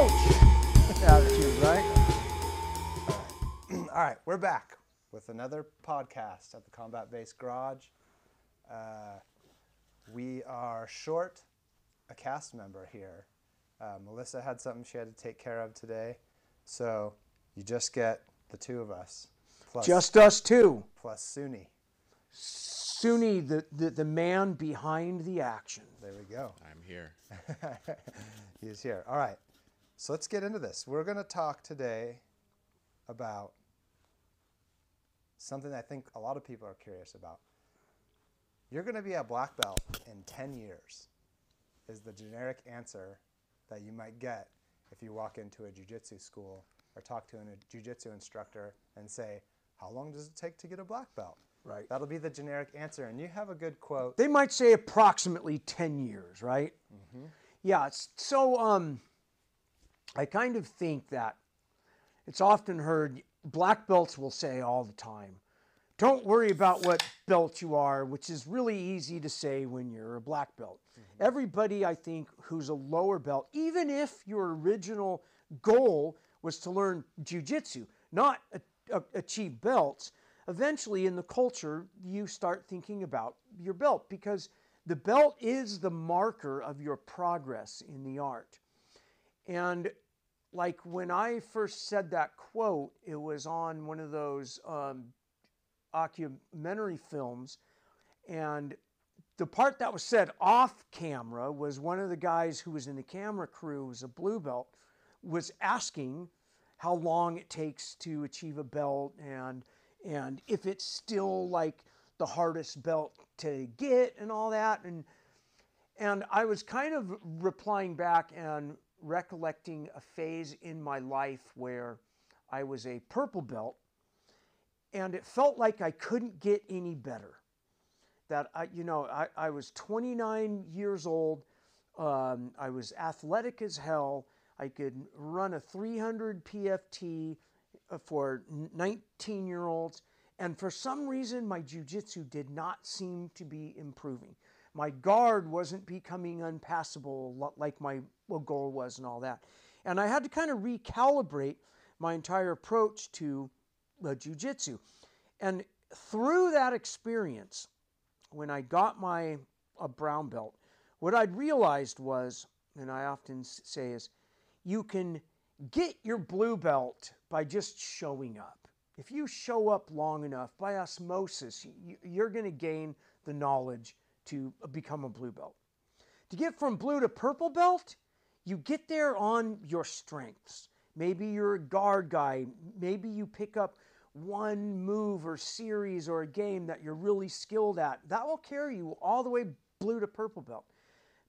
coach attitude, right? All right, we're back with another podcast at the Combat Base Garage. We are short a cast member here. Melissa had something she had to take care of today, so you just get the two of us. Plus, Just us two. Plus Sunni. Sunni, the man behind the action. There we go. I'm here. He's here. All right, so let's get into this. We're going to talk today about something I think a lot of people are curious about. You're going to be a black belt in 10 years is the generic answer that you might get if you walk into a jiu-jitsu school or talk to a jiu-jitsu instructor and say, how long does it take to get a black belt? Right. That'll be the generic answer. And you have a good quote. They might say approximately 10 years, right? Mm-hmm. Yeah, so I kind of think that it's often heard, black belts will say all the time, don't worry about what belt you are, which is really easy to say when you're a black belt. Mm-hmm. Everybody, I think, who's a lower belt, even if your original goal was to learn jiu-jitsu, not achieve belts, eventually in the culture, you start thinking about your belt because the belt is the marker of your progress in the art. And like when I first said that quote, it was on one of those documentary films, and the part that was said off camera was one of the guys who was in the camera crew, was a blue belt, was asking how long it takes to achieve a belt and if it's still like the hardest belt to get and all that. And I was kind of replying back and recollecting a phase in my life where I was a purple belt and it felt like I couldn't get any better. That I was 29 years old. I was athletic as hell. I could run a 300 PFT for 19-year-olds. And for some reason, my jiu-jitsu did not seem to be improving. My guard wasn't becoming unpassable like my goal was and all that. And I had to kind of recalibrate my entire approach to jiu-jitsu. And through that experience, when I got my brown belt, what I'd realized was, and I often say is, you can get your blue belt by just showing up. If you show up long enough, by osmosis, you're going to gain the knowledge to become a blue belt. To get from blue to purple belt, you get there on your strengths. Maybe you're a guard guy. Maybe you pick up one move or series or a game that you're really skilled at. That will carry you all the way blue to purple belt.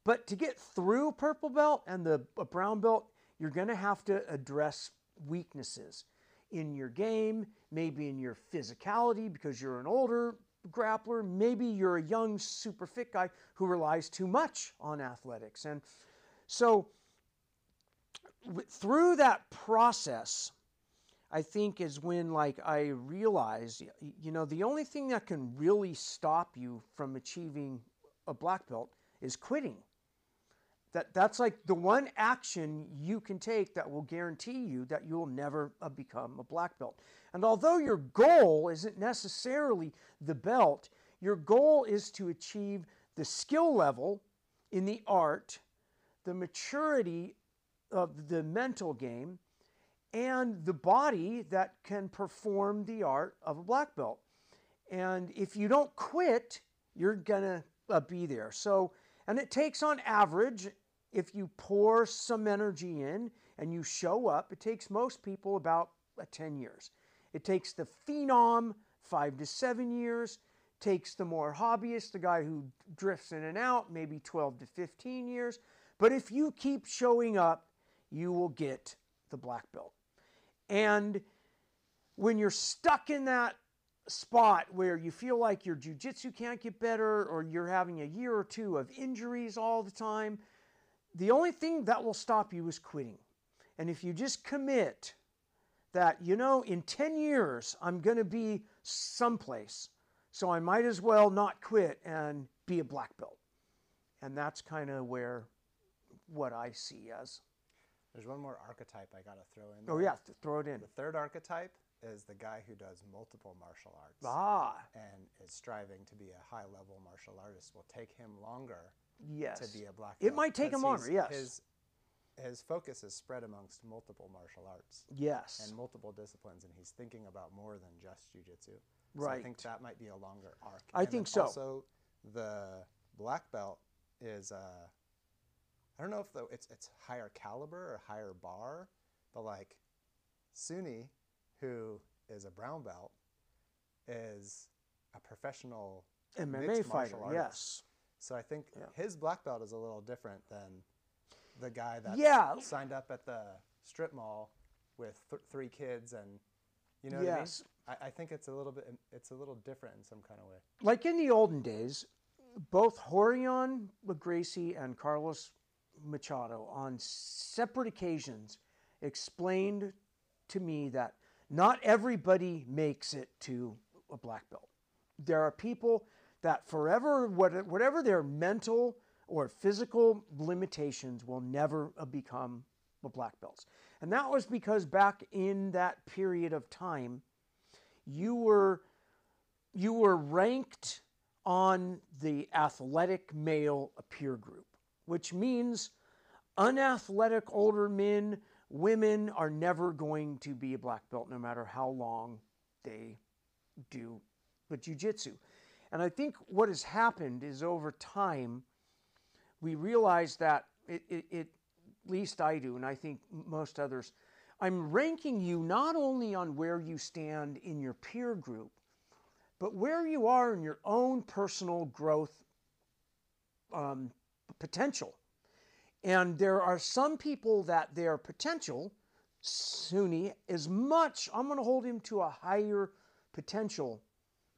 But to get through purple belt and the brown belt, you're going to have to address weaknesses in your game, maybe in your physicality because you're an older grappler. Maybe you're a young, super fit guy who relies too much on athletics. And so through that process, I think is when I realized, the only thing that can really stop you from achieving a black belt is quitting. That's like the one action you can take that will guarantee you that you will never become a black belt. And although your goal isn't necessarily the belt, your goal is to achieve the skill level in the art, the maturity of the mental game, and the body that can perform the art of a black belt. And if you don't quit, you're gonna be there. So, and it takes on average, if you pour some energy in and you show up, it takes most people about 10 years. It takes the phenom 5 to 7 years, takes the more hobbyist, the guy who drifts in and out, maybe 12 to 15 years. But if you keep showing up, you will get the black belt. And when you're stuck in that spot where you feel like your jiu-jitsu can't get better or you're having a year or two of injuries all the time, the only thing that will stop you is quitting. And if you just commit that, in 10 years, I'm going to be someplace, so I might as well not quit and be a black belt. And that's kind of what I see as. There's one more archetype I got to throw in Oh there. yeah, throw it in. The third archetype is the guy who does multiple martial arts and is striving to be a high-level martial artist. Will take him longer Yes. to be a black belt. It might take him longer, yes. His focus is spread amongst multiple martial arts. Yes. And multiple disciplines, and he's thinking about more than just jiu-jitsu. So Right. I think that might be a longer arc. I think so. Also, the black belt is, I don't know if it's higher caliber or higher bar, but like Sunni, who is a brown belt, is a professional MMA mixed fighter, martial artist. yes. So I think his black belt is a little different than the guy that signed up at the strip mall with 3 kids, and you know what I mean? I think it's a little different in some kind of way. Like in the olden days, both Horion Gracie and Carlos Machado on separate occasions explained to me that not everybody makes it to a black belt. There are people that forever, whatever their mental or physical limitations, will never become black belts. And that was because back in that period of time, you were ranked on the athletic male peer group, which means unathletic older men, women are never going to be a black belt no matter how long they do with jiu-jitsu. And I think what has happened is over time, we realize that at least I do, and I think most others, I'm ranking you not only on where you stand in your peer group, but where you are in your own personal growth potential. And there are some people that their potential, Sunni, is much, I'm going to hold him to a higher potential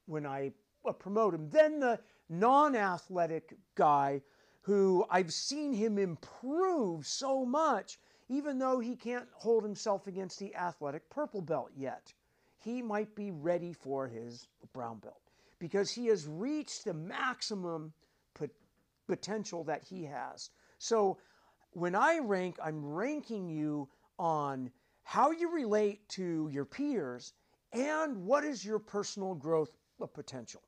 when I promote him than the non-athletic guy who I've seen him improve so much, even though he can't hold himself against the athletic purple belt yet. He might be ready for his brown belt because he has reached the maximum potential that he has. So when I rank, I'm ranking you on how you relate to your peers and what is your personal growth potential.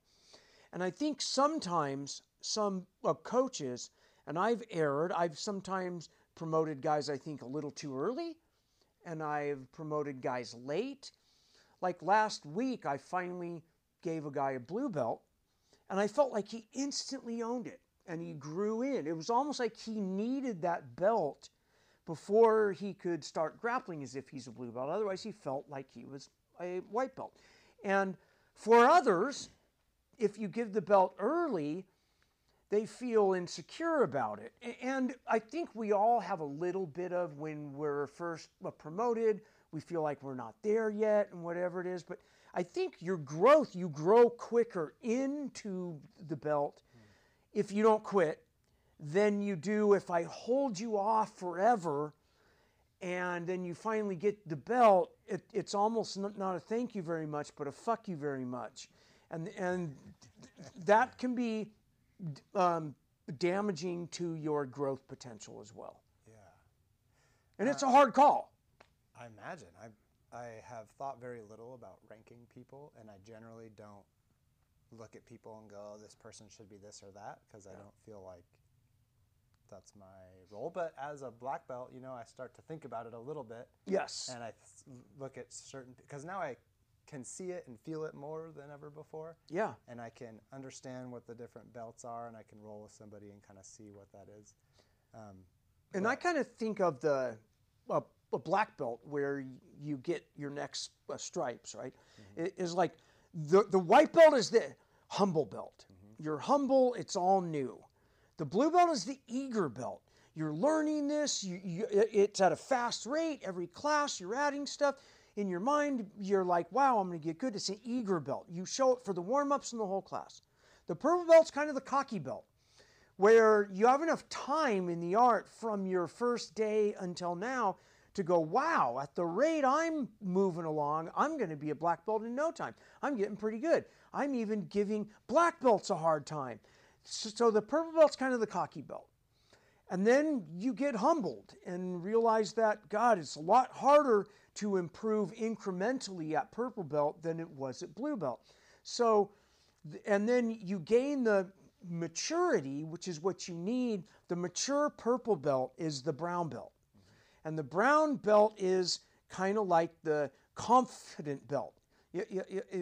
And I think sometimes some coaches, and I've erred, I've sometimes promoted guys I think a little too early, and I've promoted guys late. Like last week, I finally gave a guy a blue belt, and I felt like he instantly owned it, and he grew in. It was almost like he needed that belt before he could start grappling as if he's a blue belt. Otherwise, he felt like he was a white belt. And for others, if you give the belt early, they feel insecure about it. And I think we all have a little bit of when we're first promoted, we feel like we're not there yet and whatever it is. But I think your growth, you grow quicker into the belt if you don't quit than you do if I hold you off forever and then you finally get the belt. It's almost not a thank you very much, but a fuck you very much. And that can be damaging to your growth potential as well. Yeah. And it's a hard call. I imagine. I have thought very little about ranking people, and I generally don't look at people and go, oh, this person should be this or that, because I don't feel like that's my role. But as a black belt, you know, I start to think about it a little bit. Yes. And I look at certain, because now I can see it and feel it more than ever before. Yeah. And I can understand what the different belts are, and I can roll with somebody and kind of see what that is. And I kind of think of a black belt where you get your next stripes, right? Mm-hmm. It is like the white belt is the humble belt. Mm-hmm. You're humble, it's all new. The blue belt is the eager belt. You're learning this, it's at a fast rate. Every class you're adding stuff. In your mind, you're like, wow, I'm going to get good. It's an eager belt. You show it for the warm-ups and the whole class. The purple belt's kind of the cocky belt, where you have enough time in the art from your first day until now to go, wow, at the rate I'm moving along, I'm going to be a black belt in no time. I'm getting pretty good. I'm even giving black belts a hard time. So the purple belt's kind of the cocky belt. And then you get humbled and realize that, God, it's a lot harder to improve incrementally at purple belt than it was at blue belt. So, and then you gain the maturity, which is what you need. The mature purple belt is the brown belt. And the brown belt is kind of like the confident belt.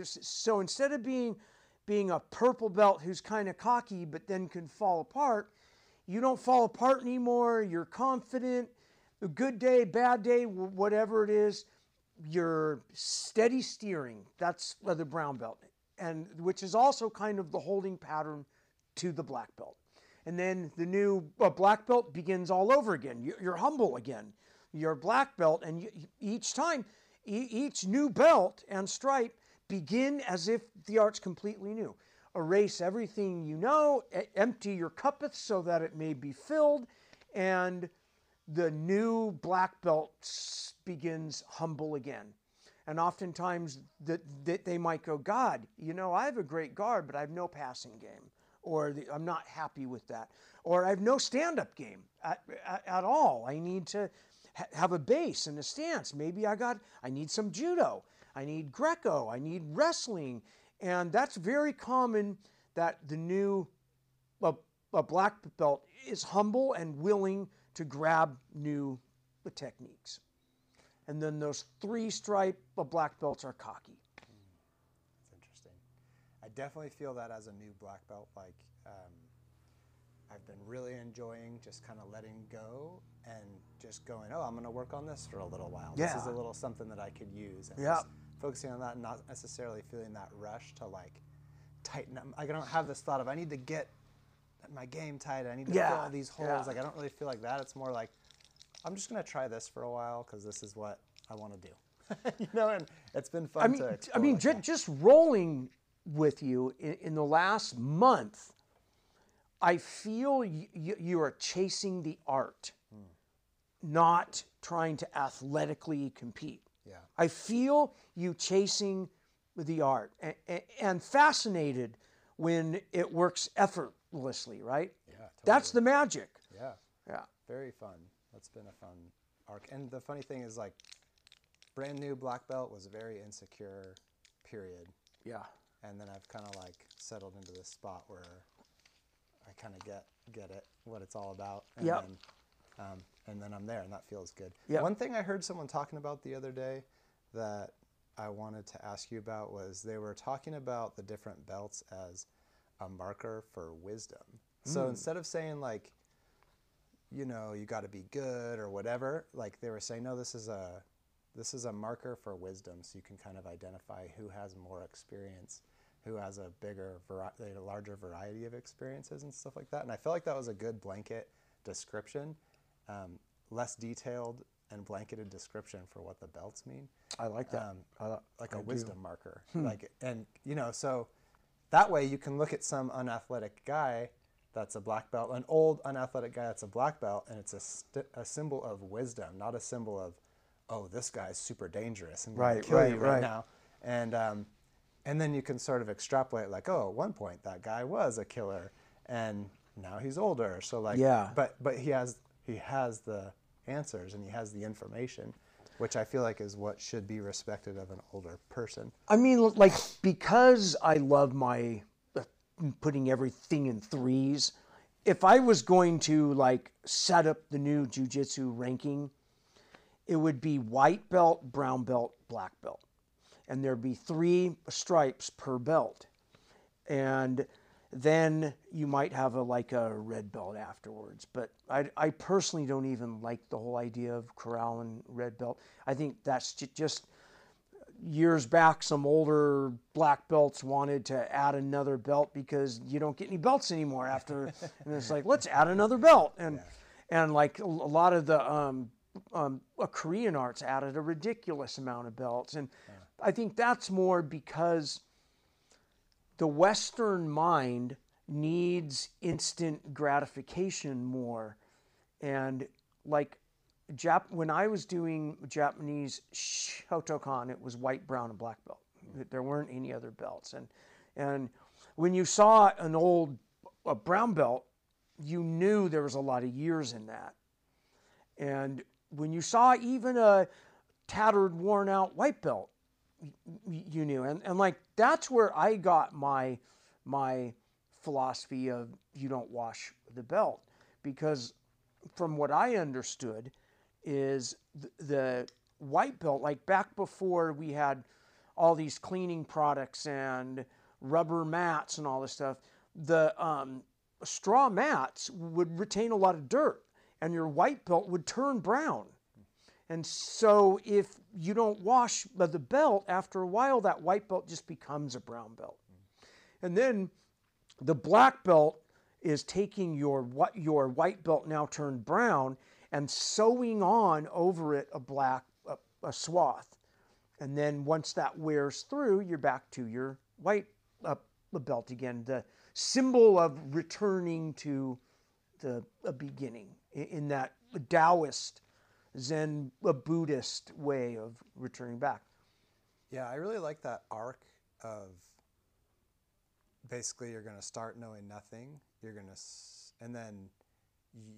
So instead of being a purple belt who's kind of cocky but then can fall apart, you don't fall apart anymore. You're confident. A good day, bad day, whatever it is, you're steady steering. That's the brown belt, and which is also kind of the holding pattern to the black belt. And then the new black belt begins all over again. You're humble again. You're black belt, and each time, each new belt and stripe begin as if the art's completely new. Erase everything you know, empty your cuppeth so that it may be filled, and the new black belt begins humble again. And oftentimes that they might go, God, you know, I have a great guard, but I have no passing game, or I'm not happy with that, or I have no stand-up game at all. I need to have a base and a stance. Maybe I need some judo. I need Greco. I need wrestling. And that's very common that the new black belt is humble and willing to grab new techniques. And then those 3 stripe black belts are cocky. That's interesting. I definitely feel that as a new black belt. Like I've been really enjoying just kind of letting go and just going, oh, I'm going to work on this for a little while. Yeah. This is a little something that I could use. And yeah. Just focusing on that and not necessarily feeling that rush to like tighten up. I don't have this thought of I need to get my game tight. I need to fill all these holes. Yeah. Like I don't really feel like that. It's more like I'm just going to try this for a while because this is what I want to do. You know, and it's been fun to explore. I mean, just rolling with you in the last month, I feel you are chasing the art, not trying to athletically compete. Yeah. I feel you chasing the art and fascinated when it works effortlessly, right? Yeah, totally. That's the magic. Yeah. Yeah. Very fun. That's been a fun arc. And the funny thing is, like, brand new black belt was a very insecure period. Yeah. And then I've kind of like settled into this spot where I kind of get it, what it's all about. And yep. And then I'm there, and that feels good. Yep. One thing I heard someone talking about the other day that I wanted to ask you about was they were talking about the different belts as a marker for wisdom. So instead of saying like, you know, you got to be good or whatever, like they were saying, no, this is a marker for wisdom, so you can kind of identify who has more experience, who has a larger variety of experiences and stuff like that. And I felt like that was a good blanket description, less detailed and blanketed description for what the belts mean. I like that. Like a wisdom marker. Like, and you know, so that way you can look at some unathletic guy that's a black belt, an old unathletic guy that's a black belt, and it's a symbol of wisdom, not a symbol of, oh, this guy's super dangerous and going to kill you right now. And then you can sort of extrapolate like, oh, at one point that guy was a killer and now he's older. So like, yeah. But he has the answers and he has the information, which I feel like is what should be respected of an older person. I mean, like, because I love my putting everything in threes, if I was going to like set up the new jiu-jitsu ranking, it would be white belt, brown belt, black belt. And there'd be 3 stripes per belt. And then you might have a red belt afterwards. But I personally don't even like the whole idea of corral and red belt. I think that's just years back, some older black belts wanted to add another belt because you don't get any belts anymore after. And it's like, let's add another belt. And like a lot of the Korean arts added a ridiculous amount of belts. And I think that's more because the Western mind needs instant gratification more. And like when I was doing Japanese Shotokan, it was white, brown, and black belt. There weren't any other belts. And when you saw an old brown belt you knew there was a lot of years in that. And when you saw even a tattered, worn out white belt, you knew. And like, that's where I got my philosophy of you don't wash the belt. Because from what I understood is the white belt, like back before we had all these cleaning products and rubber mats and all this stuff, the straw mats would retain a lot of dirt and your white belt would turn brown. And so if you don't wash the belt, after a while, that white belt just becomes a brown belt. And then the black belt is taking your white belt now turned brown and sewing on over it a swath. And then once that wears through, you're back to your white belt again. The symbol of returning to the beginning in that Taoist, Zen, Buddhist way of returning back. Yeah, I really like that arc of basically you're going to start knowing nothing. And then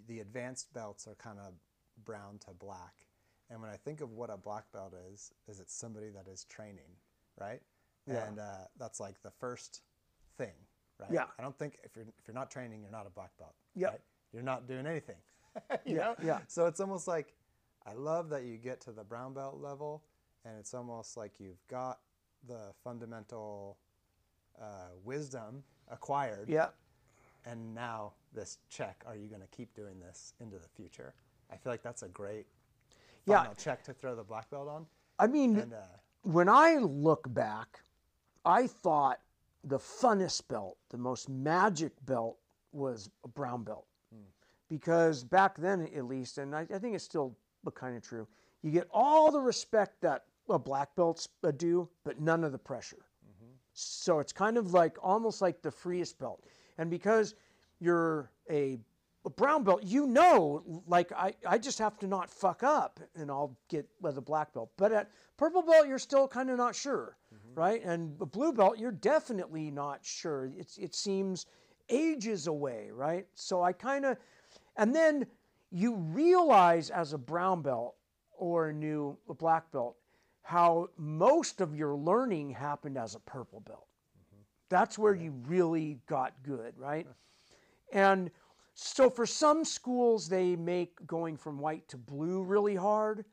the advanced belts are kind of brown to black. And when I think of what a black belt is it's somebody that is training, right? Yeah. And that's like the first thing, right? Yeah. I don't think if you're not training, you're not a black belt. Yeah. Right? You're not doing anything. you know? Yeah. So it's almost like I love that you get to the brown belt level, and it's almost like you've got the fundamental wisdom acquired. Yeah. And now this check, are you going to keep doing this into the future? I feel like that's a great final check to throw the black belt on. I mean, when I look back, I thought the funnest belt, the most magic belt was a brown belt. Because back then, at least, and I think it's still kind of true, you get all the respect that black belts do, but none of the pressure. So it's kind of like almost like the freest belt. And because you're a brown belt, you know, like I just have to not fuck up and I'll get the black belt. But at purple belt, you're still kind of not sure, right? And a blue belt, you're definitely not sure. It seems ages away, right? So I kind of, and then you realize as a brown belt or a black belt, how most of your learning happened as a purple belt. That's where you really got good, right? And so for some schools, they make going from white to blue really hard.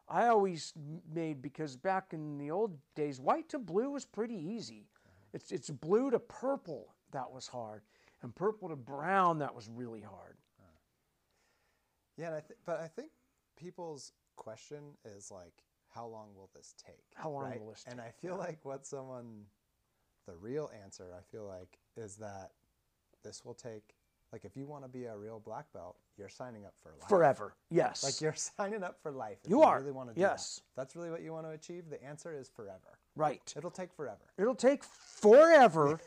I always made, because back in the old days, white to blue was pretty easy. It's blue to purple that was hard, and purple to brown that was really hard. Yeah, but I think people's question is like, how long will this take? How long will this take? And I feel like the real answer, I feel like, is that this will take, like if you want to be a real black belt, you're signing up for life. Forever, yes. Like you're signing up for life. If you are. Really want to do yes. That. If that's really what you want to achieve, the answer is forever. Right. It'll take forever. It'll take forever.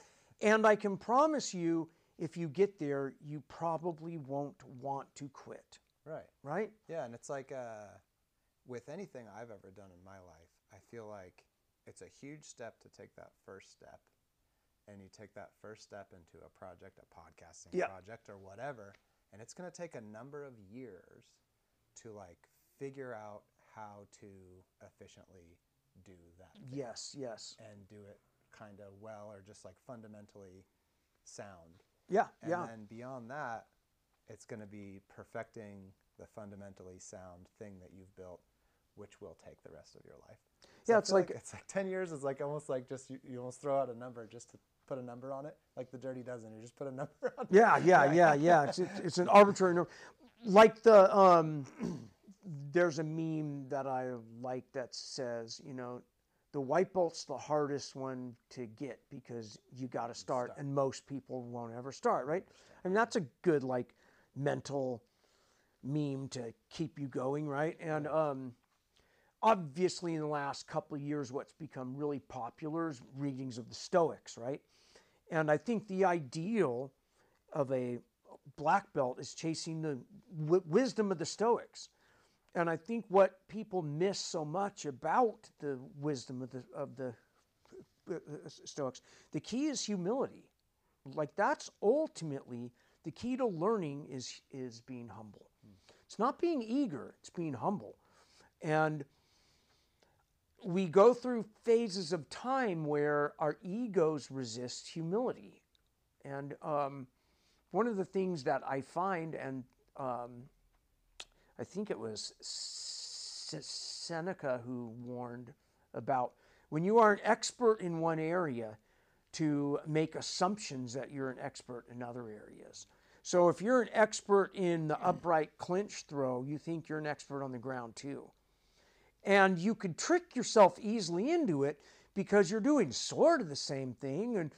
And I can promise you, if you get there, you probably won't want to quit. Right. Right? Yeah, and it's like with anything I've ever done in my life, I feel like it's a huge step to take that first step. And you take that first step into a project, a podcasting project or whatever, and it's going to take a number of years to like figure out how to efficiently do that thing. Yes. And do it kind of well, or just like fundamentally sound. Yeah. And then beyond that, it's going to be perfecting the fundamentally sound thing that you've built, which will take the rest of your life. So it's like 10 years is like almost like just you almost throw out a number just to put a number on it, like the Dirty Dozen. You just put a number on it. Yeah. It's an arbitrary number. Like there's a meme that I like that says, the white belt's the hardest one to get because you got to start, and most people won't ever start, right? I mean, that's a good like mental meme to keep you going, right? And obviously in the last couple of years, what's become really popular is readings of the Stoics, right? And I think the ideal of a black belt is chasing the wisdom of the Stoics. And I think what people miss so much about the wisdom of the Stoics, the key is humility. Like that's ultimately the key to learning is being humble. It's not being eager, it's being humble. And we go through phases of time where our egos resist humility. And one of the things that I find, and I think it was Seneca who warned about, when you are an expert in one area, to make assumptions that you're an expert in other areas. So if you're an expert in the upright clinch throw, you think you're an expert on the ground too. And you could trick yourself easily into it because you're doing sort of the same thing,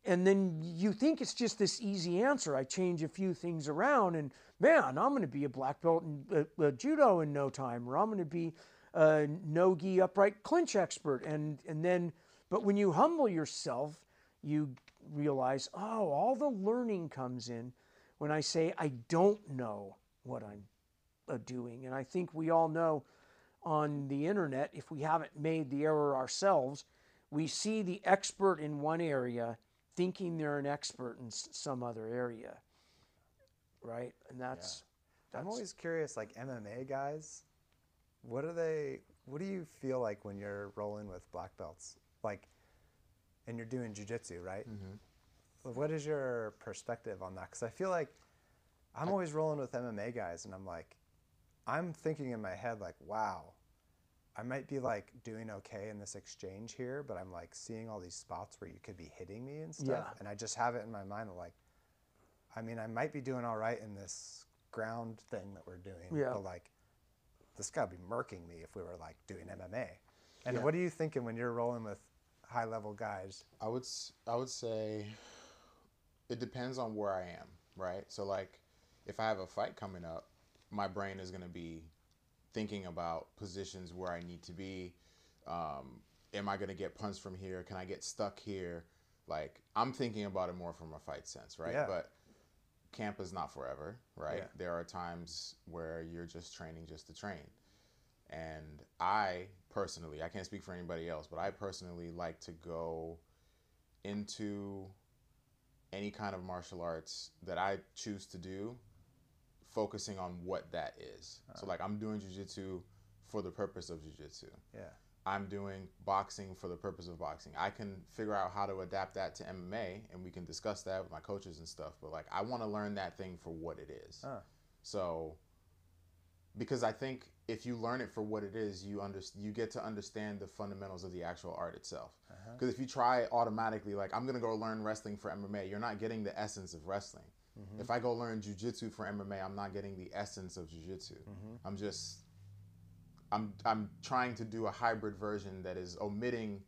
and then you think it's just this easy answer. I change a few things around and man, I'm going to be a black belt in judo in no time, or I'm going to be a no-gi upright clinch expert. And then, but when you humble yourself, you realize, oh, all the learning comes in when I say I don't know what I'm doing. And I think we all know on the internet, if we haven't made the error ourselves, we see the expert in one area thinking they're an expert in some other area, right? And that's I'm always curious, like MMA guys, what do you feel like when you're rolling with black belts? Like, and you're doing jiu-jitsu, right? Mm-hmm. What is your perspective on that? Because I feel like I'm always rolling with MMA guys, and I'm thinking in my head, like, wow, I might be like doing okay in this exchange here, but I'm like seeing all these spots where you could be hitting me and stuff. Yeah. And I just have it in my mind, like, I mean, I might be doing all right in this ground thing that we're doing, but like, this guy would be murking me if we were like doing MMA. And what are you thinking when you're rolling with high level guys? I would say it depends on where I am, right? So like, if I have a fight coming up, my brain is going to be thinking about positions where I need to be. Am I going to get punched from here? Can I get stuck here? Like, I'm thinking about it more from a fight sense, right? Yeah. But camp is not forever, right? Yeah. There are times where you're just training just to train. And I personally, I can't speak for anybody else, but I personally like to go into any kind of martial arts that I choose to do, focusing on what that is. So like, I'm doing jiu-jitsu for the purpose of jiu-jitsu. Yeah. I'm doing boxing for the purpose of boxing. I can figure out how to adapt that to MMA, and we can discuss that with my coaches and stuff. But like, I want to learn that thing for what it is. So, because I think if you learn it for what it is, you get to understand the fundamentals of the actual art itself. Because if you try automatically, like, I'm gonna go learn wrestling for MMA, you're not getting the essence of wrestling. Mm-hmm. If I go learn jiu-jitsu for MMA, I'm not getting the essence of jiu-jitsu. Mm-hmm. I'm trying to do a hybrid version that is omitting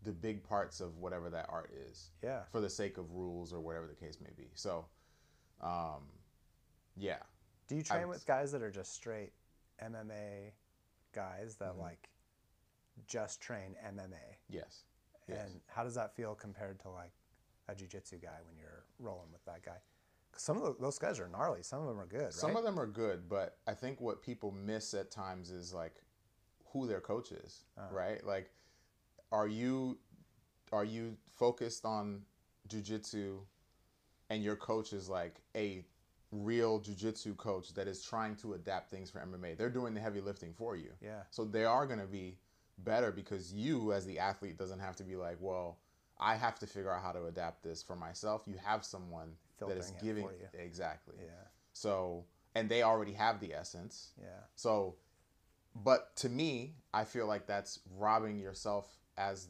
the big parts of whatever that art is. Yeah. For the sake of rules or whatever the case may be. So, yeah. Do you train with guys that are just straight MMA guys that like just train MMA? Yes. And how does that feel compared to like a jiu-jitsu guy when you're rolling with that guy? Some of those guys are gnarly. Some of them are good, right? Some of them are good, but I think what people miss at times is like who their coach is, right? Like, are you focused on jiu-jitsu and your coach is like a real jiu-jitsu coach that is trying to adapt things for MMA? They're doing the heavy lifting for you. Yeah. So they are going to be better because you as the athlete doesn't have to be like, well, I have to figure out how to adapt this for myself. You have someone that is giving for you. Exactly. Yeah. So, and they already have the essence. Yeah. So, but to me, I feel like that's robbing yourself as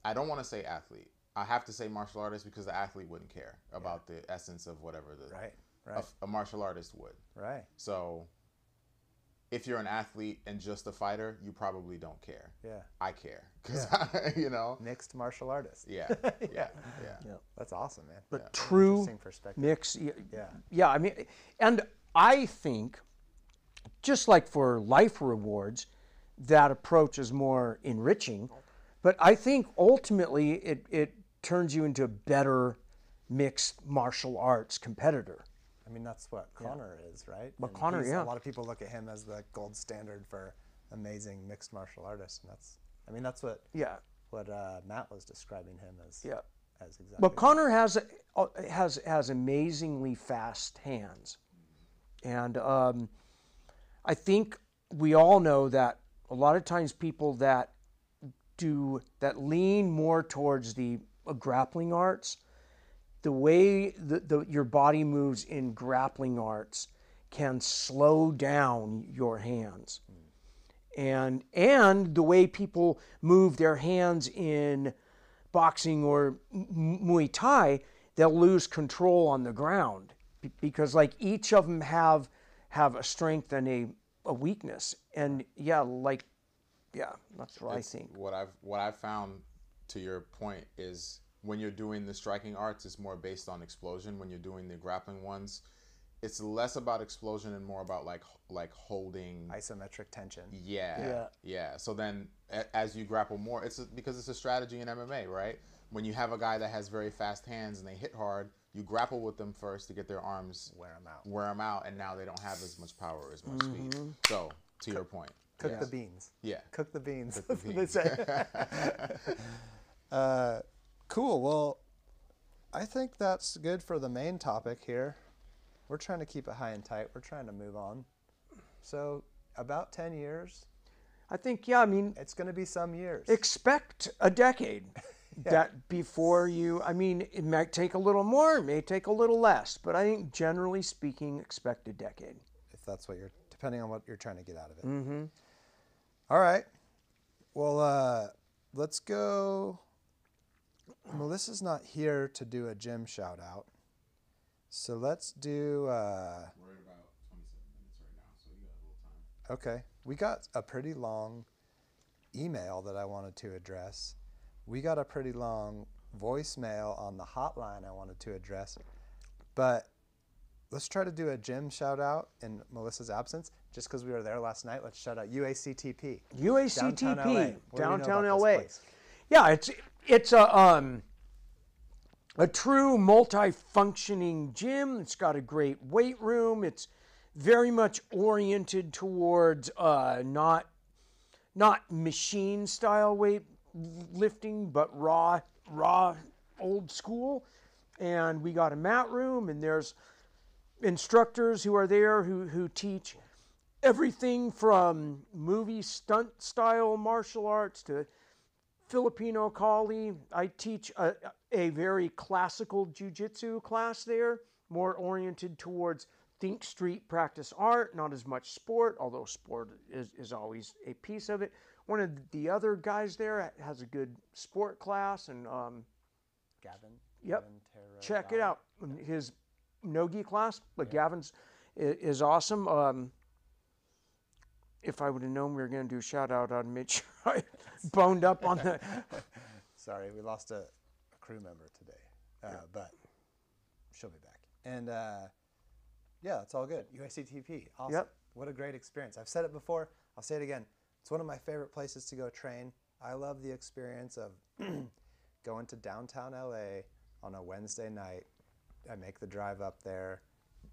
I don't want to say athlete. I have to say martial artist because the athlete wouldn't care about the essence of whatever a martial artist would. Right. So, if you're an athlete and just a fighter, you probably don't care. Yeah. I care because you know, mixed martial artist. Yeah. Yeah. That's awesome, man. But true mix. Yeah. I mean, and I think, just like for life rewards, that approach is more enriching. But I think ultimately it turns you into a better mixed martial arts competitor. I mean, that's what Connor is, right? Well, Connor, a lot of people look at him as the gold standard for amazing mixed martial artists, and that's what Matt was describing him as. Yeah. as exactly. Well, Connor has amazingly fast hands, and I think we all know that a lot of times people that lean more towards the grappling arts, the way your body moves in grappling arts can slow down your hands. And the way people move their hands in boxing or Muay Thai, they'll lose control on the ground because like each of them have a strength and a weakness. And that's what I think. What I've found, to your point, is when you're doing the striking arts, it's more based on explosion. When you're doing the grappling ones, it's less about explosion and more about like holding isometric tension. Yeah. So then as you grapple more, because it's a strategy in MMA, right? When you have a guy that has very fast hands and they hit hard, you grapple with them first to get their arms, wear them out, and now they don't have as much power, as much speed. So to your point, cook the beans. Yeah, cook the beans. Cook the beans. Cool. Well, I think that's good for the main topic here. We're trying to keep it high and tight. We're trying to move on. So about 10 years. I think, I mean, it's going to be some years. Expect a decade. That before you, I mean, it might take a little more, it may take a little less, but I think generally speaking, expect a decade. If that's what depending on what you're trying to get out of it. Mm-hmm. All right. Well, let's go. Melissa's not here to do a gym shout out. So let's do. We're at about 27 minutes right now, so you got a little time. Okay. We got a pretty long email that I wanted to address. We got a pretty long voicemail on the hotline I wanted to address. But let's try to do a gym shout out in Melissa's absence. Just because we were there last night, let's shout out UACTP. UACTP, downtown LA. Place? Yeah, it's a true multi-functioning gym. It's got a great weight room. It's very much oriented towards not machine style weight lifting, but raw old school. And we got a mat room, and there's instructors who are there who teach everything from movie stunt style martial arts to Filipino Kali. I teach a very classical jiu-jitsu class there, more oriented towards think street, practice art, not as much sport, although sport is always a piece of it. One of the other guys there has a good sport class, and Gavin. Yep. Gavin Check it out. His no-gi class, but Gavin's is awesome. If I would have known we were going to do a shout out, I'd made sure I boned up on the. Sorry, we lost a crew member today, but she'll be back. And yeah, it's all good. UACTP, awesome. Yep. What a great experience. I've said it before. I'll say it again. It's one of my favorite places to go train. I love the experience of going to downtown LA on a Wednesday night. I make the drive up there,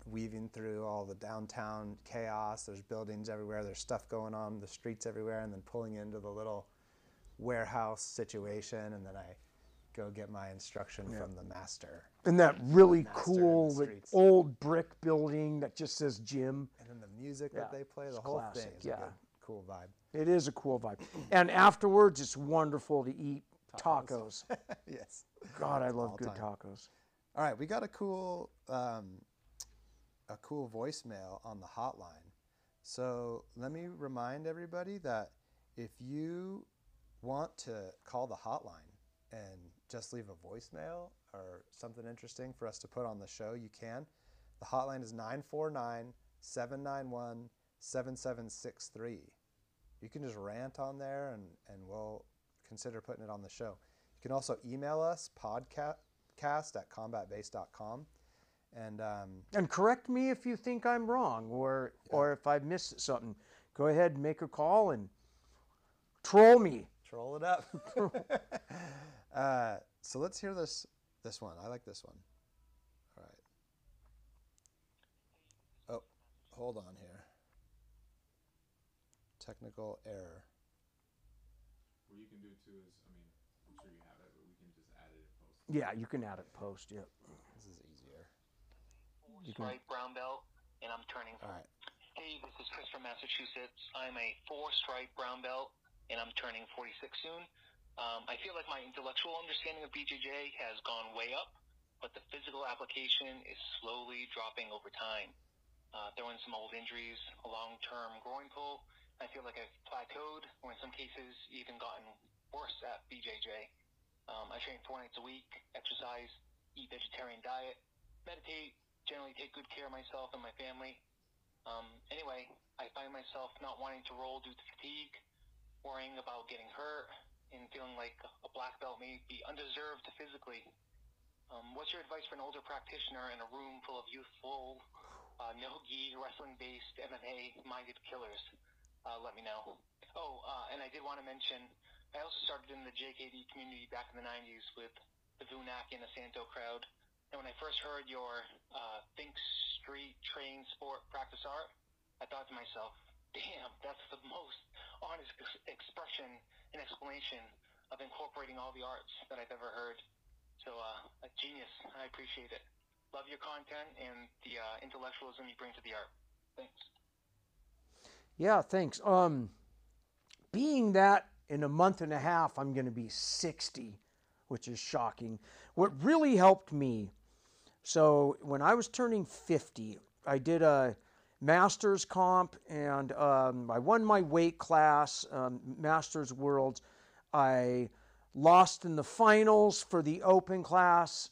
weaving through all the downtown chaos. There's buildings everywhere. There's stuff going on the streets everywhere, and then pulling into the little warehouse situation, and then I go get my instruction from the master. And that really cool old brick building that just says gym. And then the music that they play, the whole thing is a good, cool vibe. It is a cool vibe. And afterwards, it's wonderful to eat tacos. Yes. God, I love good tacos. All right, we got a cool voicemail on the hotline. So let me remind everybody that if you want to call the hotline and just leave a voicemail or something interesting for us to put on the show, you can. The hotline is 949-791-7763. You can just rant on there, and we'll consider putting it on the show. You can also email us, podcast@combatbase.com. And correct me if you think I'm wrong or if I've missed something. Go ahead and make a call and troll me. Troll it up. So let's hear this one. I like this one. All right. Oh, hold on here. Technical error. What you can do too is, I mean, I'm sure you have it, but we can just add it and post Yeah, you can add it post. Yeah. This is easier. Stripe brown belt, and I'm turning. All right. Hey, this is Chris from Massachusetts. I'm a 4-stripe brown belt, and I'm turning 46 soon. I feel like my intellectual understanding of BJJ has gone way up, but the physical application is slowly dropping over time. Throwing some old injuries, a long-term groin pull, I feel like I've plateaued, or in some cases even gotten worse at BJJ. I train 4 nights a week, exercise, eat vegetarian diet, meditate, generally take good care of myself and my family. Anyway, I find myself not wanting to roll due to fatigue, worrying about getting hurt, and feeling like a black belt may be undeserved physically. What's your advice for an older practitioner in a room full of youthful, no-gi, wrestling-based, MMA-minded killers? Let me know. Oh, and I did want to mention, I also started in the JKD community back in the 90s with the Vunak and the Santo crowd. And when I first heard your Think Street, Train Sport, Practice Art, I thought to myself, damn, that's the most honest expression and explanation of incorporating all the arts that I've ever heard. So, a genius. I appreciate it. Love your content and the intellectualism you bring to the art. Thanks. Yeah, thanks. Being that in a month and a half I'm going to be 60, which is shocking. What really helped me, so when I was turning 50, I did a Masters comp, and I won my weight class, Masters Worlds. I lost in the finals for the Open class,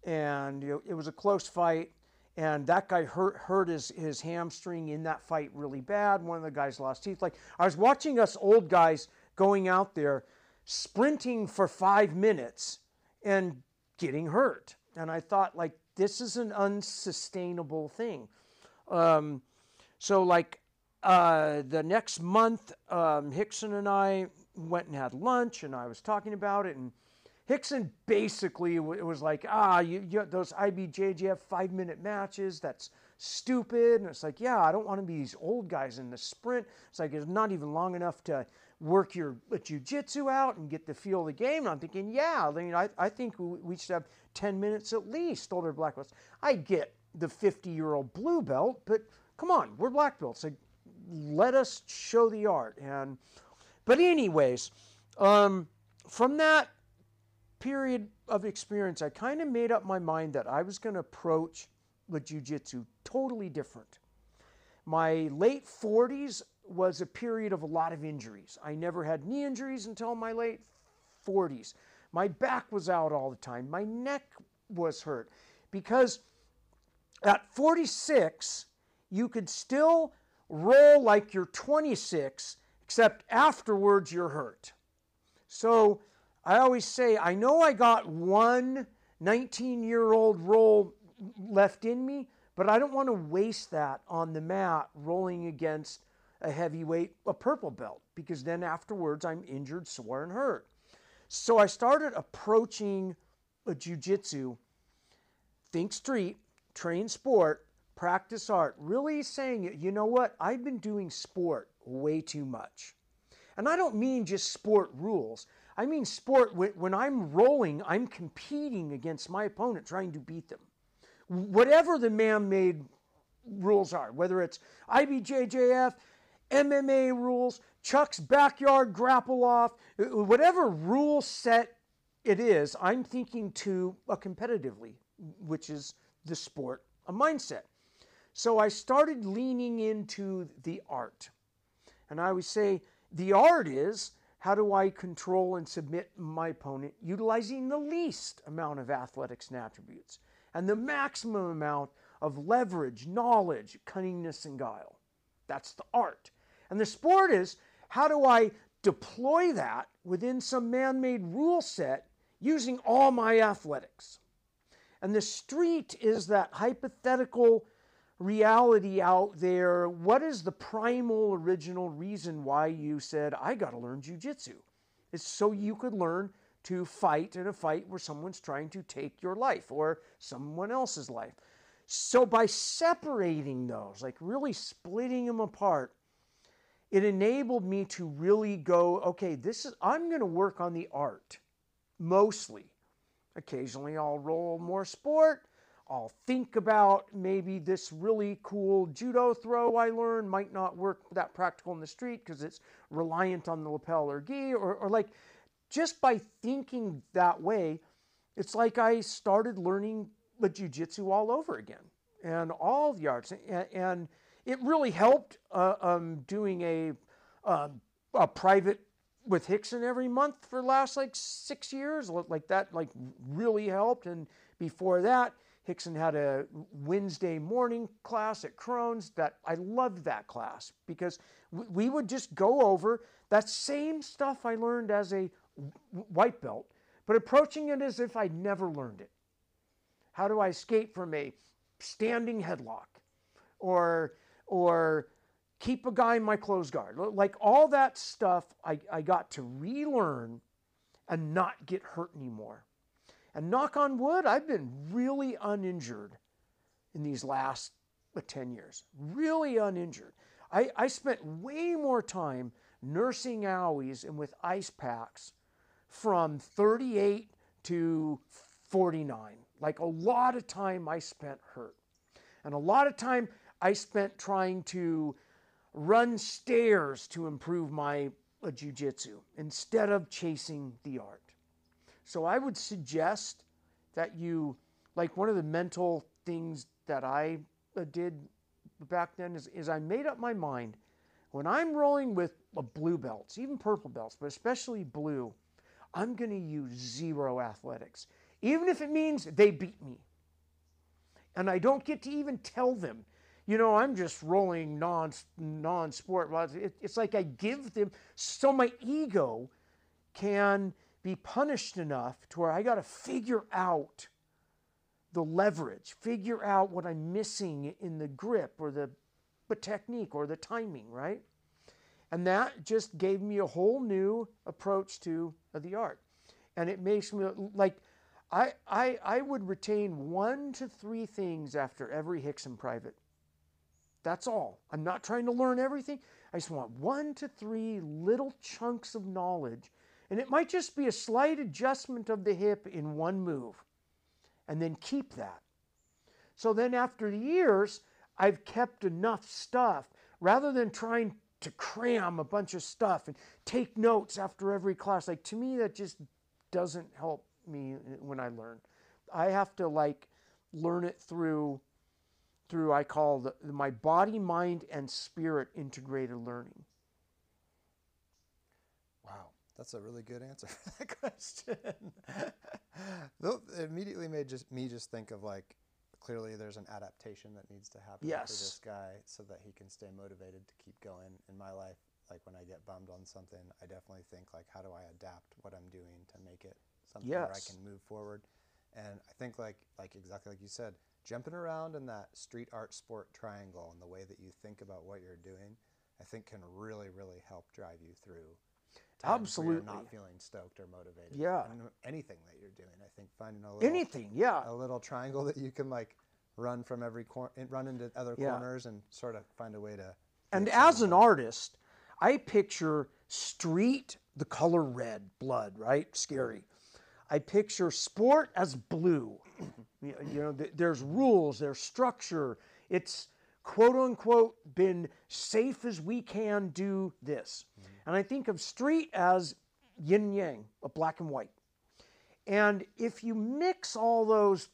and it was a close fight. And that guy hurt his hamstring in that fight really bad. One of the guys lost teeth. Like, I was watching us old guys going out there, sprinting for 5 minutes and getting hurt. And I thought, like, this is an unsustainable thing. So, like, the next month, Hickson and I went and had lunch, and I was talking about it, and Hickson basically, it was like, those IBJJF 5-minute matches, that's stupid. And it's like, yeah, I don't want to be these old guys in the sprint. It's like, it's not even long enough to work your jiu-jitsu out and get the feel of the game. And I'm thinking, yeah, I mean, I think we should have 10 minutes at least, older black belts. I get the 50-year-old blue belt, but come on, we're black belts. Like, let us show the art. But anyways, from that period of experience, I kind of made up my mind that I was going to approach the jiu-jitsu totally different. My late 40s was a period of a lot of injuries. I never had knee injuries until my late 40s. My back was out all the time. My neck was hurt because at 46, you could still roll like you're 26, except afterwards you're hurt. So I always say, I know I got one 19-year-old roll left in me, but I don't want to waste that on the mat rolling against a heavyweight, a purple belt, because then afterwards I'm injured, sore, and hurt. So I started approaching a jiu-jitsu, think street, train sport, practice art, really saying, you know what, I've been doing sport way too much. And I don't mean just sport rules. I mean sport, when I'm rolling, I'm competing against my opponent, trying to beat them. Whatever the man-made rules are, whether it's IBJJF, MMA rules, Chuck's backyard grapple off, whatever rule set it is, I'm thinking to competitively, which is the sport, a mindset. So I started leaning into the art. And I always say, the art is, how do I control and submit my opponent utilizing the least amount of athletics and attributes and the maximum amount of leverage, knowledge, cunningness, and guile? That's the art. And the sport is, how do I deploy that within some man-made rule set using all my athletics? And the street is that hypothetical reality out there. What is the primal original reason why you said, I got to learn jiu-jitsu? It's so you could learn to fight in a fight where someone's trying to take your life or someone else's life. So by separating those, like really splitting them apart, it enabled me to really go, okay, I'm going to work on the art mostly. Occasionally I'll roll more sport. I'll think about maybe this really cool judo throw I learned might not work that practical in the street because it's reliant on the lapel or gi, or like just by thinking that way, it's like I started learning the jiu-jitsu all over again and all the arts. And it really helped doing a private with Hickson every month for the last like 6 years. Like that like really helped. And before that, Hickson had a Wednesday morning class at Crohn's that I loved that class because we would just go over that same stuff I learned as a white belt, but approaching it as if I'd never learned it. How do I escape from a standing headlock or keep a guy in my closed guard? Like all that stuff I got to relearn and not get hurt anymore. And knock on wood, I've been really uninjured in these last 10 years. Really uninjured. I spent way more time nursing owies and with ice packs from 38 to 49. Like a lot of time I spent hurt. And a lot of time I spent trying to run stairs to improve my jiu-jitsu instead of chasing the art. So I would suggest that you, like one of the mental things that I did back then is I made up my mind, when I'm rolling with blue belts, even purple belts, but especially blue, I'm going to use zero athletics, even if it means they beat me. And I don't get to even tell them, you know, I'm just rolling non-sport. It's like I give them, so my ego can be punished enough to where I got to figure out the leverage, figure out what I'm missing in the grip or the technique or the timing, right? And that just gave me a whole new approach to the art. And it makes me like, I would retain 1 to 3 things after every Hickson private. That's all. I'm not trying to learn everything. I just want 1 to 3 little chunks of knowledge. And it might just be a slight adjustment of the hip in one move. And then keep that. So then after the years, I've kept enough stuff rather than trying to cram a bunch of stuff and take notes after every class. Like to me, that just doesn't help me when I learn. I have to like learn it through I call my body, mind, and spirit integrated learning. Wow, that's a really good answer for that question. It immediately made me just think of like, clearly there's an adaptation that needs to happen for this guy so that he can stay motivated to keep going. In my life, like when I get bummed on something, I definitely think like, how do I adapt what I'm doing to make it something where I can move forward? And I think like exactly like you said, jumping around in that street art sport triangle and the way that you think about what you're doing, I think can really, really help drive you through times where you're not feeling stoked or motivated. Yeah. And anything that you're doing, I think finding a little triangle that you can like run from every corner, run into other corners, and sort of find a way to. And as an artist, I picture street, the color red, blood, right? Scary. I picture sport as blue. You know, there's rules, there's structure. It's quote unquote been safe as we can do this. And I think of street as yin and yang, a black and white. And if you mix all those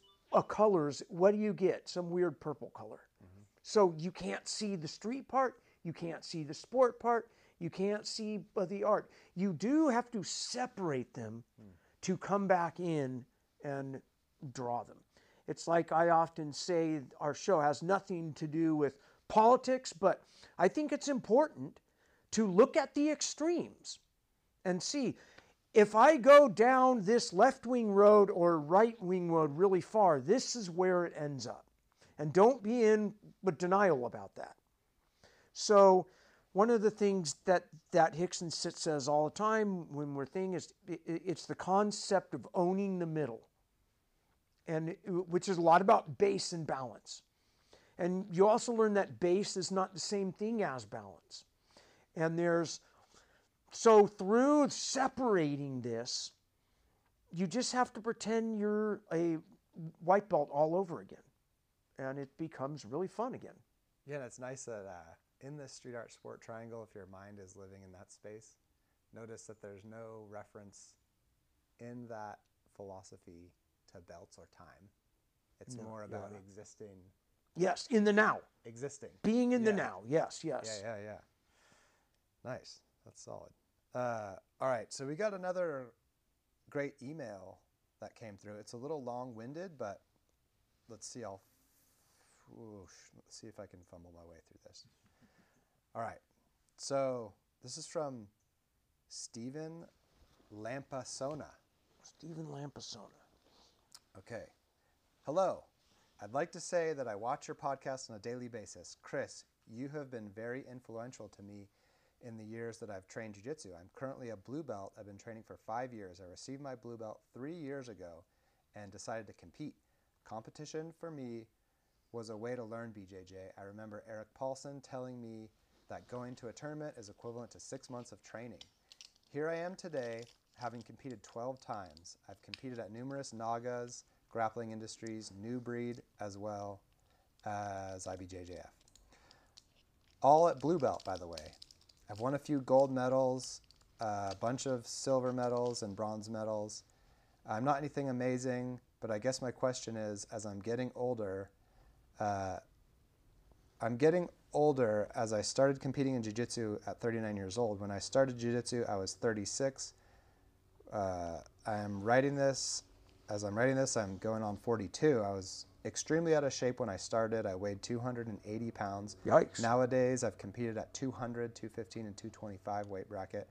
colors, what do you get? Some weird purple color. So you can't see the street part, you can't see the sport part, you can't see the art. You do have to separate them to come back in and draw them. It's like I often say, our show has nothing to do with politics, but I think it's important to look at the extremes and see, if I go down this left-wing road or right-wing road really far, this is where it ends up. And don't be in denial about that. So one of the things that Hickson says all the time when we're thinking is, it's the concept of owning the middle, and which is a lot about base and balance. And you also learn that base is not the same thing as balance. And so through separating this, you just have to pretend you're a white belt all over again. And it becomes really fun again. Yeah, and it's nice that in this street art sport triangle, if your mind is living in that space, notice that there's no reference in that philosophy to belts or time. It's more about existing. Yes, in the now. Existing. Being in the now. Yes, yes. Yeah. Nice. That's solid. All right, so we got another great email that came through. It's a little long-winded, but let's see. Let's see if I can fumble my way through this. All right. So this is from Stephen Lampasona. Stephen Lampasona. Okay. Hello. I'd like to say that I watch your podcast on a daily basis. Chris, you have been very influential to me in the years that I've trained jiu-jitsu. I'm currently a blue belt. I've been training for 5 years. I received my blue belt 3 years ago and decided to compete. Competition for me was a way to learn BJJ. I remember Eric Paulson telling me that going to a tournament is equivalent to 6 months of training. Here I am today, having competed 12 times. I've competed at numerous Nagas, Grappling Industries, New Breed, as well as IBJJF. All at blue belt, by the way. I've won a few gold medals, a bunch of silver medals and bronze medals. I'm not anything amazing, but I guess my question is, as I'm getting older as I started competing in jiu-jitsu at 39 years old. When I started jiu-jitsu, I was 36. I'm writing this, I'm going on 42. I was extremely out of shape when I started. I weighed 280 pounds. Yikes. Nowadays, I've competed at 200, 215, and 225 weight bracket.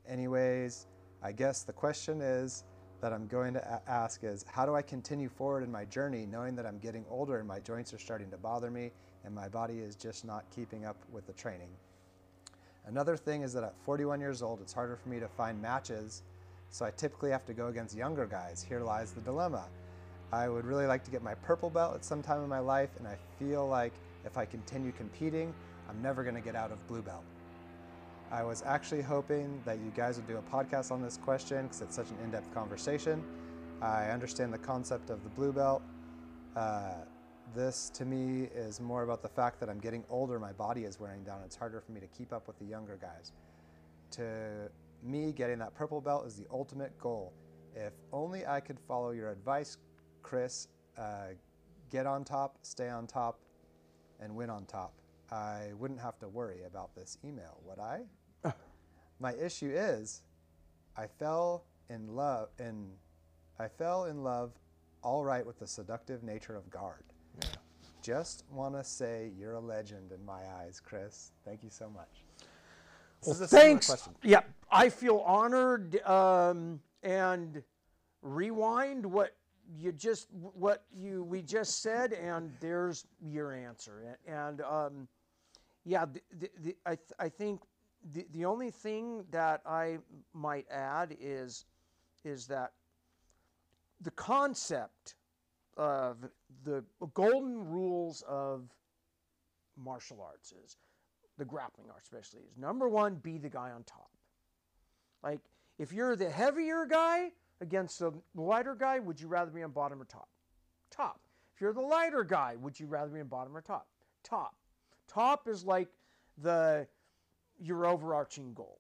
Anyways, I guess the question is that I'm going to ask is, how do I continue forward in my journey knowing that I'm getting older and my joints are starting to bother me and my body is just not keeping up with the training? Another thing is that at 41 years old, it's harder for me to find matches, so I typically have to go against younger guys. Here lies the dilemma. I would really like to get my purple belt at some time in my life, and I feel like if I continue competing, I'm never going to get out of blue belt. I was actually hoping that you guys would do a podcast on this question because it's such an in-depth conversation. I understand the concept of the blue belt. This to me is more about the fact that I'm getting older, my body is wearing down. It's harder for me to keep up with the younger guys. To me, getting that purple belt is the ultimate goal. If only I could follow your advice, Chris, get on top, stay on top, and win on top. I wouldn't have to worry about this email, would I? My issue is, I fell in love all right with the seductive nature of guard. Yeah. Just want to say you're a legend in my eyes, Chris. Thank you so much. Well, thanks. Yeah, I feel honored. And rewind what we just said, and there's your answer. And I think the only thing that I might add is that the concept of the golden rules of martial arts is, the grappling art especially, is number one, be the guy on top. Like, if you're the heavier guy against the lighter guy, would you rather be on bottom or top? Top. If you're the lighter guy, would you rather be on bottom or top? Top. Top is like your overarching goal.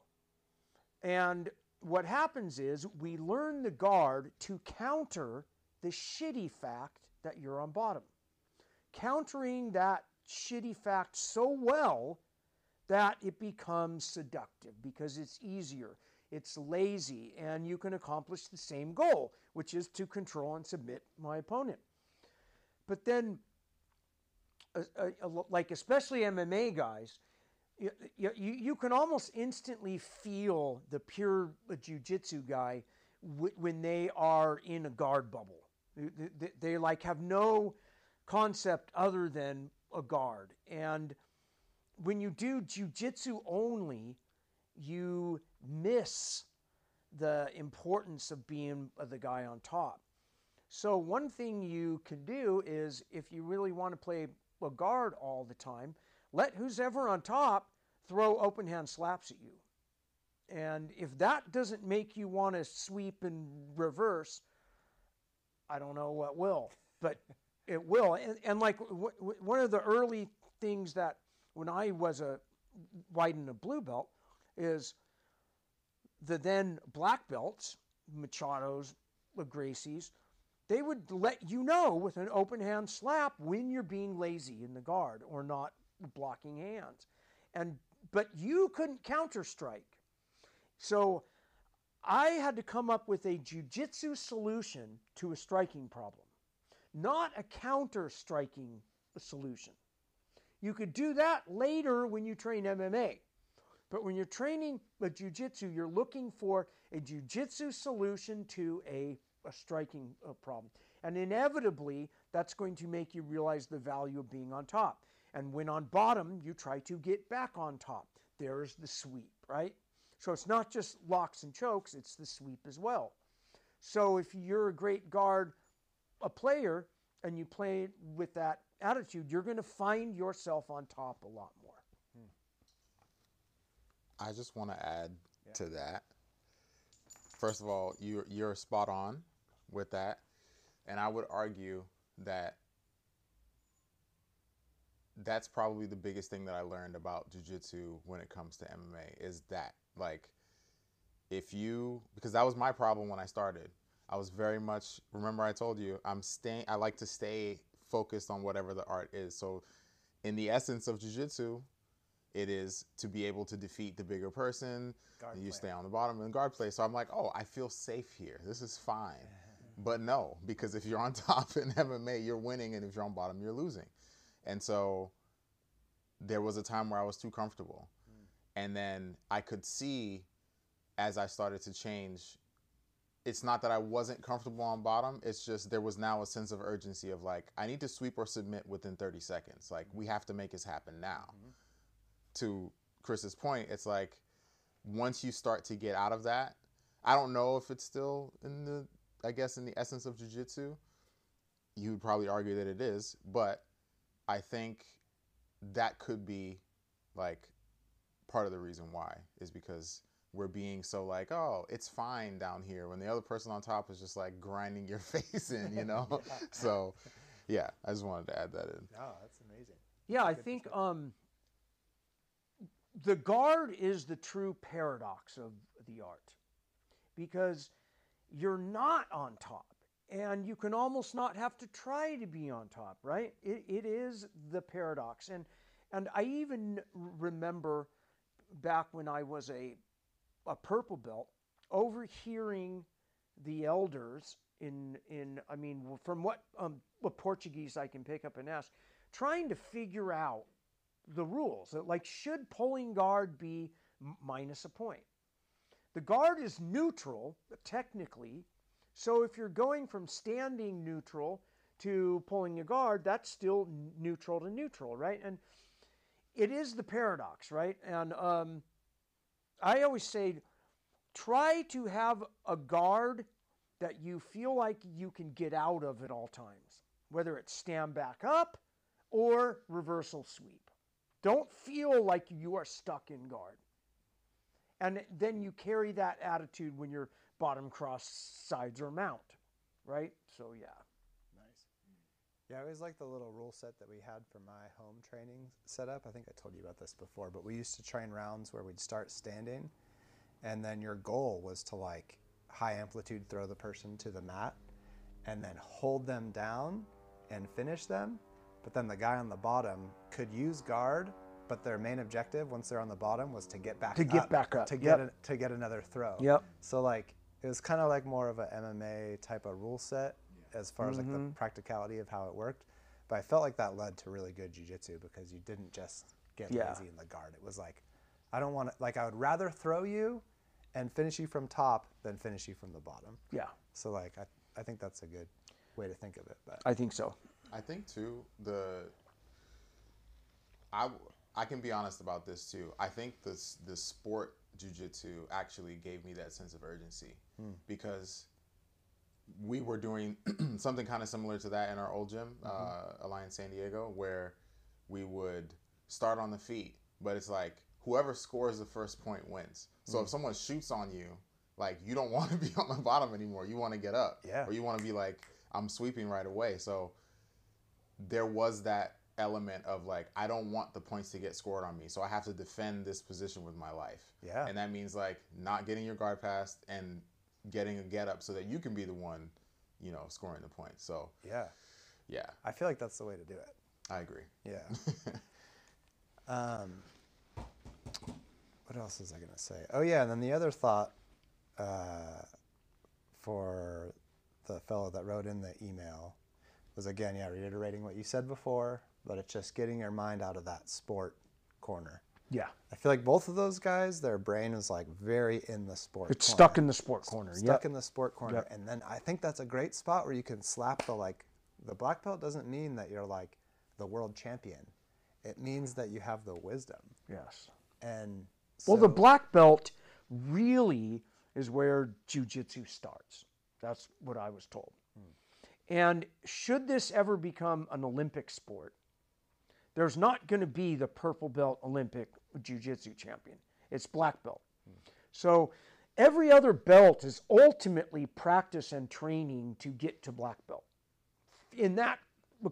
And what happens is we learn the guard to counter the shitty fact that you're on bottom. Countering that shitty fact so well that it becomes seductive because it's easier, it's lazy, and you can accomplish the same goal, which is to control and submit my opponent. But then, like especially MMA guys, you can almost instantly feel the pure jiu-jitsu guy when they are in a guard bubble. They like have no concept other than a guard. And when you do jiu-jitsu only, you miss the importance of being the guy on top. So one thing you can do is, if you really want to play a guard all the time, let who's ever on top throw open hand slaps at you. And if that doesn't make you want to sweep and reverse, I don't know what will, but it will. And like one of the early things that when I was a white and a blue belt is the then black belts, Machados, Gracies, they would let you know with an open hand slap when you're being lazy in the guard or not blocking hands. But you couldn't counter strike. So I had to come up with a jiu-jitsu solution to a striking problem, not a counter striking solution. You could do that later when you train MMA. But when you're training with jiu-jitsu, you're looking for a jiu-jitsu solution to a striking problem. And inevitably, that's going to make you realize the value of being on top. And when on bottom, you try to get back on top. There's the sweep, right? So it's not just locks and chokes, it's the sweep as well. So if you're a great guard, a player, and you play with that attitude, you're going to find yourself on top a lot more. I just want to add to that. First of all, you're spot on with that. And I would argue that that's probably the biggest thing that I learned about jiu-jitsu when it comes to MMA is that, like, because that was my problem when I started. I was very much, remember I told you, I like to stay focused on whatever the art is. So in the essence of jiu-jitsu, it is to be able to defeat the bigger person. You stay on the bottom and guard play. So I'm like, oh, I feel safe here. This is fine. But no, because if you're on top in MMA, you're winning. And if you're on bottom, you're losing. And so there was a time where I was too comfortable. And then I could see as I started to change, it's not that I wasn't comfortable on bottom. It's just there was now a sense of urgency of like, I need to sweep or submit within 30 seconds. Like, we have to make this happen now. To Chris's point, it's like once you start to get out of that, I don't know if it's still in the essence of jiu-jitsu. You would probably argue that it is, but I think that could be like part of the reason why is because we're being so like, oh, it's fine down here when the other person on top is just like grinding your face in, you know? So yeah, I just wanted to add that in. Oh, that's amazing. Yeah, I think the guard is the true paradox of the art because you're not on top and you can almost not have to try to be on top, right? It is the paradox. And I even remember back when I was a purple belt, overhearing the elders from what Portuguese I can pick up and ask, trying to figure out the rules. Like, should pulling guard be minus a point? The guard is neutral, technically, so if you're going from standing neutral to pulling a guard, that's still neutral to neutral, right? And it is the paradox, right? And I always say, try to have a guard that you feel like you can get out of at all times, whether it's stand back up or reversal sweep. Don't feel like you are stuck in guard. And then you carry that attitude when you're bottom cross sides or mount, right? So yeah. Nice. Yeah, I always like the little rule set that we had for my home training setup. I think I told you about this before, but we used to train rounds where we'd start standing, and then your goal was to like high amplitude throw the person to the mat and then hold them down and finish them. But then the guy on the bottom could use guard, but their main objective once they're on the bottom was to get back up. To get another throw. Yep. So like it was kind of like more of a MMA type of rule set as far as like the practicality of how it worked. But I felt like that led to really good jiu-jitsu because you didn't just get lazy in the guard. It was like, I don't want to, like, I would rather throw you and finish you from top than finish you from the bottom. Yeah. So like I think that's a good way to think of it. But I think so. I think too, I can be honest about this too. I think the sport jiu-jitsu actually gave me that sense of urgency because we were doing something kind of similar to that in our old gym, Alliance San Diego, where we would start on the feet, but it's like, whoever scores the first point wins. So if someone shoots on you, like, you don't want to be on the bottom anymore. You want to get up. Yeah. Or you want to be like, I'm sweeping right away. So there was that element of like, I don't want the points to get scored on me. So I have to defend this position with my life. Yeah. And that means like not getting your guard passed and getting a get up so that you can be the one, you know, scoring the points. So Yeah. yeah, I feel like that's the way to do it. I agree. Yeah. What else was I going to say? Oh, yeah. And then the other thought for the fellow that wrote in the email was, again, yeah, reiterating what you said before, but it's just getting your mind out of that sport corner. Yeah. I feel like both of those guys, their brain is like very in the sport It's corner. stuck in the sport corner. Stuck in the sport corner. Yep. And then I think that's a great spot where you can slap the black belt doesn't mean that you're like the world champion. It means that you have the wisdom. Yes. And Well, the black belt really is where jiu-jitsu starts. That's what I was told. And should this ever become an Olympic sport, there's not going to be the purple belt Olympic jiu-jitsu champion. It's black belt. So every other belt is ultimately practice and training to get to black belt. In that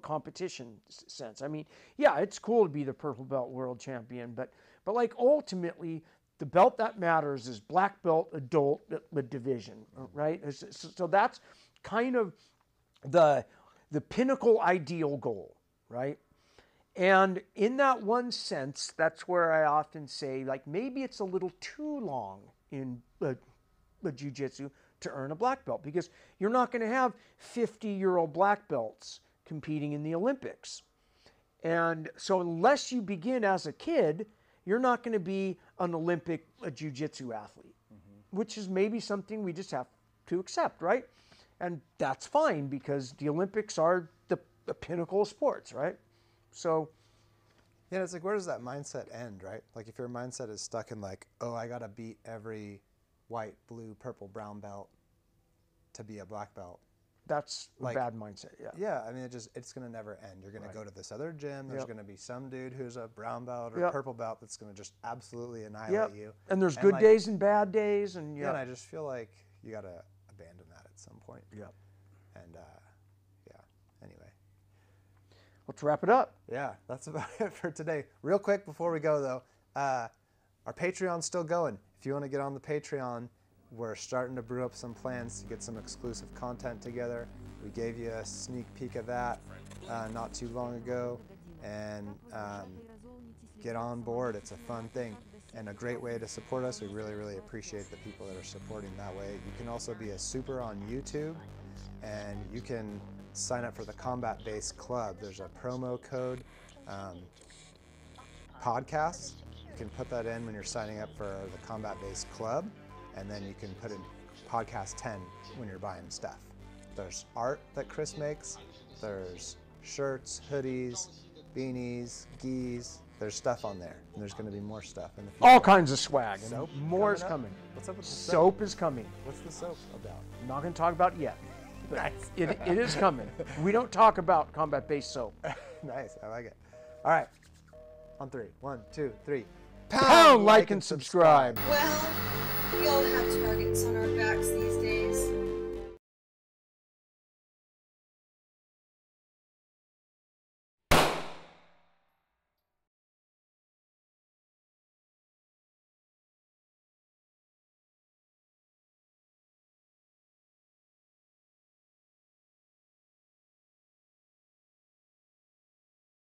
competition sense. I mean, yeah, it's cool to be the purple belt world champion, but like ultimately the belt that matters is black belt adult division, right? So that's kind of the pinnacle ideal goal, right? And in that one sense, that's where I often say, like, maybe it's a little too long in jiu-jitsu to earn a black belt, because you're not going to have 50-year-old black belts competing in the Olympics. And so unless you begin as a kid, you're not going to be an Olympic jiu-jitsu athlete, which is maybe something we just have to accept, right? And that's fine, because the Olympics are the pinnacle of sports, right? So yeah, it's like, where does that mindset end, right? Like, if your mindset is stuck in like, oh, I got to beat every white, blue, purple, brown belt to be a black belt. that's Like, a bad mindset, yeah. Yeah, I mean, it's going to never end. You're going to go to this other gym. There's Yep. going to be some dude who's a brown belt or Yep. purple belt that's going to just absolutely annihilate Yep. you. And there's And, good like, days and bad days, and Yeah, and yeah. I just feel like you got to abandon that at some point. Yeah. And yeah, anyway. Let's wrap it up. Yeah, that's about it for today. Real quick before we go, though, our Patreon's still going. If you want to get on the Patreon, we're starting to brew up some plans to get some exclusive content together. We gave you a sneak peek of that not too long ago, and get on board. It's a fun thing and a great way to support us. We really, really appreciate the people that are supporting that way. You can also be a super on YouTube, and you can sign up for the Combat Base Club. There's a promo code, podcasts. You can put that in when you're signing up for the Combat Base Club, and then you can put in podcast 10 when you're buying stuff. There's art that Chris makes. There's shirts, hoodies, beanies, gis. There's stuff on there, and there's going to be more stuff in the future. All kinds of swag. And Soap more is coming up? coming. What's up with the Soap is coming. What's the soap about? I'm not going to talk about it yet. But Nice. it is coming. We don't talk about combat-based soap. Nice, I like it. All right, on 3. 1, 2, 3. Pound, like, and subscribe. Well, we all have targets on our backs these days.